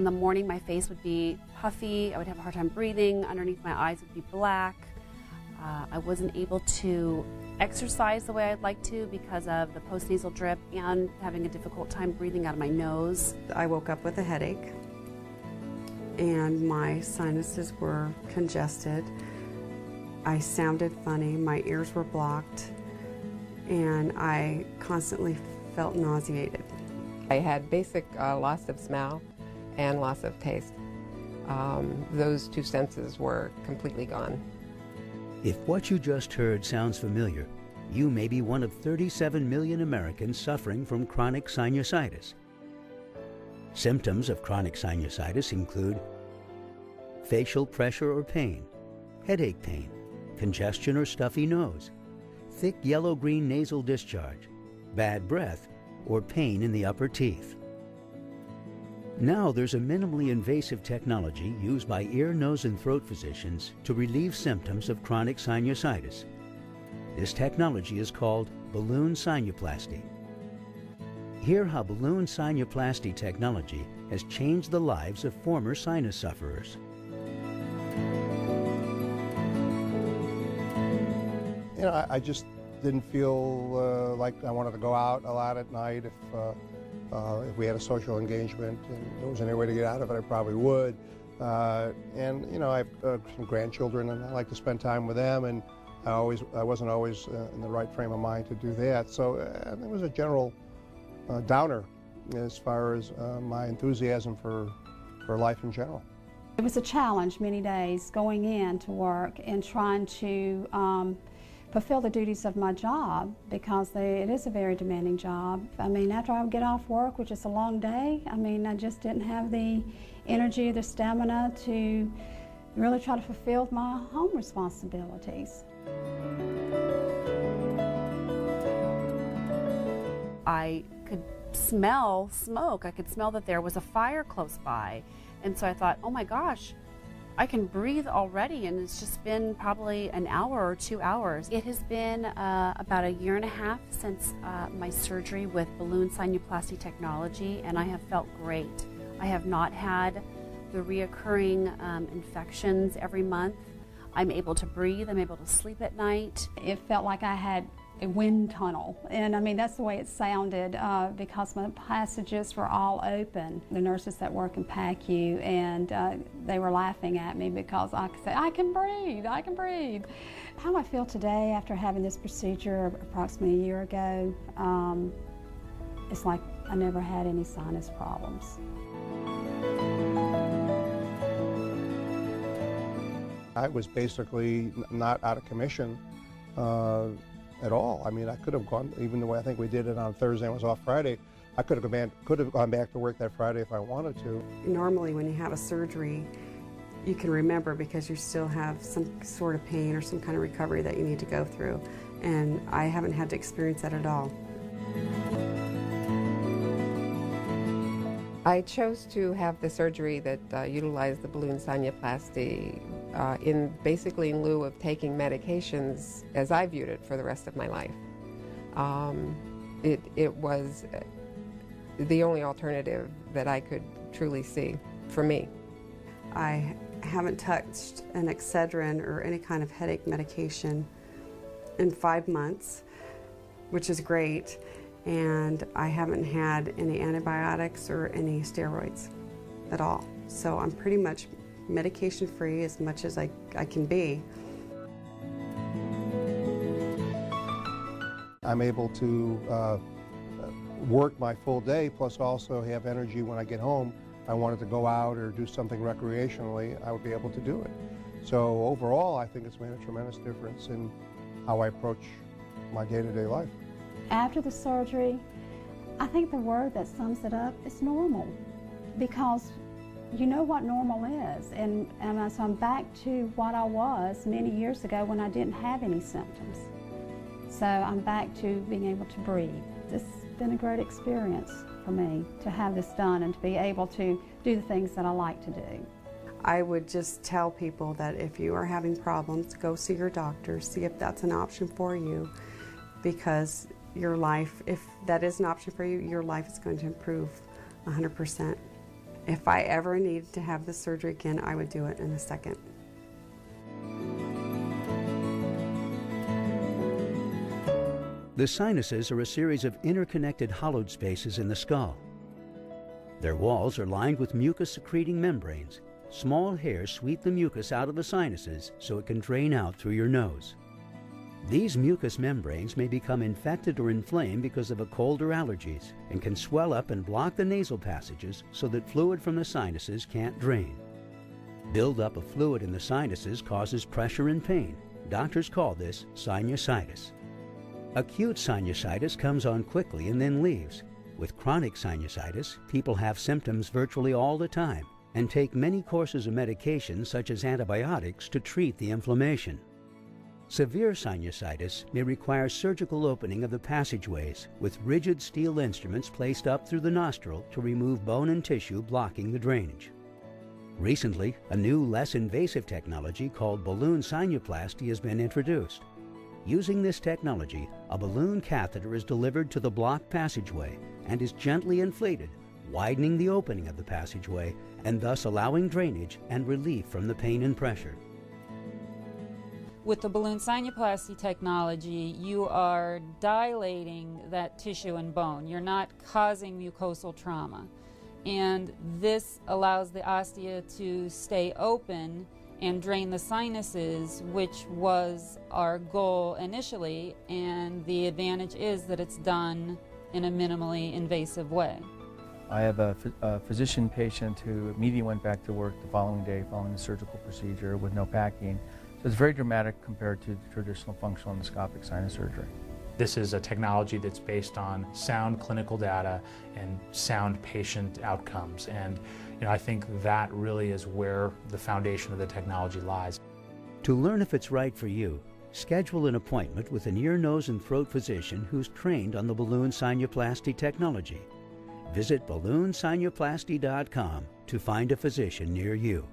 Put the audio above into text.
In the morning, my face would be puffy. I would have a hard time breathing. Underneath my eyes would be black. I wasn't able to exercise the way I'd like to because of the postnasal drip and having a difficult time breathing out of my nose. I woke up with a headache and my sinuses were congested. I sounded funny, my ears were blocked, and I constantly felt nauseated. I had basic loss of smell and loss of taste. Those two senses were completely gone. If what you just heard sounds familiar, you may be one of 37 million Americans suffering from chronic sinusitis. Symptoms of chronic sinusitis include facial pressure or pain, headache pain, congestion or stuffy nose, thick yellow-green nasal discharge, bad breath, or pain in the upper teeth. Now there's a minimally invasive technology used by ear, nose, and throat physicians to relieve symptoms of chronic sinusitis. This technology is called balloon sinuplasty. Hear how balloon sinuplasty technology has changed the lives of former sinus sufferers. You know, I just didn't feel like I wanted to go out a lot at night. If we had a social engagement and there was any way to get out of it, I probably would. And you know, I have some grandchildren, and I like to spend time with them. And I wasn't always in the right frame of mind to do that. So it was a general downer as far as my enthusiasm for life in general. It was a challenge many days going in to work and trying to fulfill the duties of my job, because it is a very demanding job. I mean, after I would get off work, which is a long day, I mean, I just didn't have the energy or the stamina to really try to fulfill my home responsibilities. I could smell smoke. I could smell that there was a fire close by. And so I thought, oh my gosh, I can breathe already, and it's just been probably an hour or 2 hours. It has been about 1.5 years since my surgery with balloon sinuplasty technology, and I have felt great. I have not had the reoccurring infections every month. I'm able to breathe, I'm able to sleep at night. It felt like I had a wind tunnel, and I mean, that's the way it sounded because my passages were all open. The nurses that work in PACU, and they were laughing at me because I could say, I can breathe, I can breathe. How I feel today after having this procedure approximately 1 year ago, it's like I never had any sinus problems. I was basically not out of commission at all. I mean, I could have gone, even the way I think we did it on Thursday and was off Friday, I could have gone back to work that Friday if I wanted to. Normally when you have a surgery, you can remember because you still have some sort of pain or some kind of recovery that you need to go through. And I haven't had to experience that at all. I chose to have the surgery that utilized the balloon sinuplasty basically in lieu of taking medications as I viewed it for the rest of my life. It was the only alternative that I could truly see for me. I haven't touched an Excedrin or any kind of headache medication in 5 months, which is great. And I haven't had any antibiotics or any steroids at all. So I'm pretty much medication free as much as I can be. I'm able to work my full day, plus also have energy when I get home. If I wanted to go out or do something recreationally, I would be able to do it. So overall, I think it's made a tremendous difference in how I approach my day-to-day life. After the surgery, I think the word that sums it up is normal, because you know what normal is, and so I'm back to what I was many years ago when I didn't have any symptoms. So I'm back to being able to breathe. This has been a great experience for me to have this done and to be able to do the things that I like to do. I would just tell people that if you are having problems, go see your doctor, see if that's an option for you, because your life, if that is an option for you, your life is going to improve 100%. If I ever needed to have this surgery again, I would do it in a second. The sinuses are a series of interconnected hollowed spaces in the skull. Their walls are lined with mucus-secreting membranes. Small hairs sweep the mucus out of the sinuses so it can drain out through your nose. These mucous membranes may become infected or inflamed because of a cold or allergies and can swell up and block the nasal passages so that fluid from the sinuses can't drain. Buildup of fluid in the sinuses causes pressure and pain. Doctors call this sinusitis. Acute sinusitis comes on quickly and then leaves. With chronic sinusitis, people have symptoms virtually all the time and take many courses of medication such as antibiotics to treat the inflammation. Severe sinusitis may require surgical opening of the passageways with rigid steel instruments placed up through the nostril to remove bone and tissue blocking the drainage. Recently, a new, less invasive technology called balloon sinuplasty has been introduced. Using this technology, a balloon catheter is delivered to the blocked passageway and is gently inflated, widening the opening of the passageway and thus allowing drainage and relief from the pain and pressure. With the balloon sinuplasty technology, you are dilating that tissue and bone. You're not causing mucosal trauma. And this allows the ostia to stay open and drain the sinuses, which was our goal initially, and the advantage is that it's done in a minimally invasive way. I have a physician patient who immediately went back to work the following day following the surgical procedure with no packing. So it's very dramatic compared to the traditional functional endoscopic sinus surgery. This is a technology that's based on sound clinical data and sound patient outcomes. And I think that really is where the foundation of the technology lies. To learn if it's right for you, schedule an appointment with an ear, nose, and throat physician who's trained on the balloon sinuplasty technology. Visit balloonsinuplasty.com to find a physician near you.